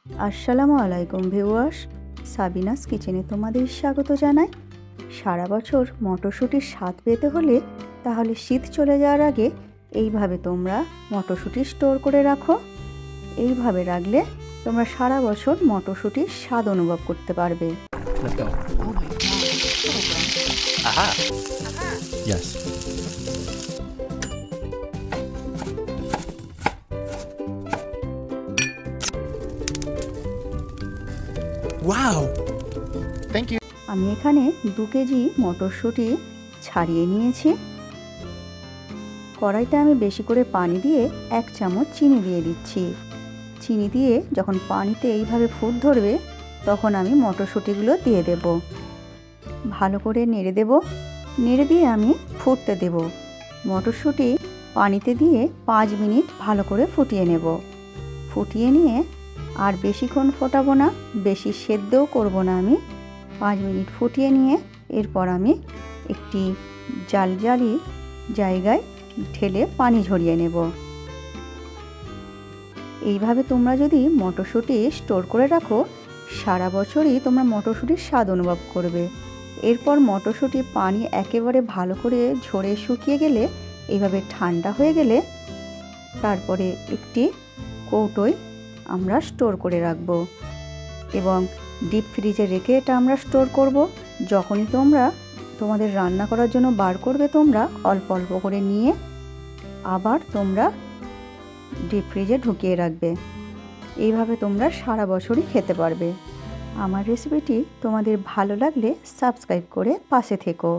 আসসালামু আলাইকুম viewers, Sabinus কিচেনে তোমাদের স্বাগত জানাই। সারা বছর মটরশুঁটির স্বাদ পেতে হলে তাহলে শীত চলে যাওয়ার আগে এইভাবে তোমরা মটরশুঁটি স্টোর করে রাখো। এইভাবে রাখলে তোমরা সারা বছর মটরশুঁটির স্বাদ অনুভব করতে পারবে। Let go. Oh my god. Aha. Yes. Wow. Thank you. আমি এখানে 2 কেজি মটরশুঁটি ছাড়িয়ে নিয়েছি। কড়াইতে আমি বেশি করে পানি দিয়ে 1 চামচ চিনি দিয়ে দিচ্ছি। চিনি দিয়ে যখন পানিতে এইভাবে ফুট ধরবে তখন আমি মটরশুঁটিগুলো দিয়ে দেব। ভালো করে নেড়ে দেব। নেড়ে দিয়ে আমি ফুটতে দেব। মটরশুঁটি পানিতে দিয়ে 5 মিনিট ভালো করে ফুটিয়ে নেব। ফুটিয়ে নিয়ে আর বেশিক্ষণ ফোটাবো না, বেশি সেদ্ধও করব না আমি। 5 মিনিট ফুটিয়ে নিয়ে এরপর আমি একটি জালি জায়গায় ঢেলে পানি ঝরিয়ে নেব। এইভাবে তোমরা যদি মটরশুঁটি স্টোর করে রাখো সারা বছরই তোমরা মটরশুঁটির স্বাদ অনুভব করবে। এরপর মটরশুঁটি পানি একেবারে ভালো করে ঝরে শুকিয়ে গেলে এইভাবে ঠান্ডা হয়ে গেলে তারপরে একটি কৌটোয় আমরা স্টোর করে রাখব এবং ডিপ ফ্রিজে রেখে এটা আমরা স্টোর করব। যখনই তোমরা তোমাদের রান্না করার জন্য বার করবে তোমরা অল্প অল্প করে নিয়ে আবার তোমরা ডিপ ফ্রিজে ঢুকিয়ে রাখবে। এইভাবে তোমরা সারা বছরই খেতে পারবে। আমার রেসিপিটি তোমাদের ভালো লাগলে সাবস্ক্রাইব করে পাশে থেকো।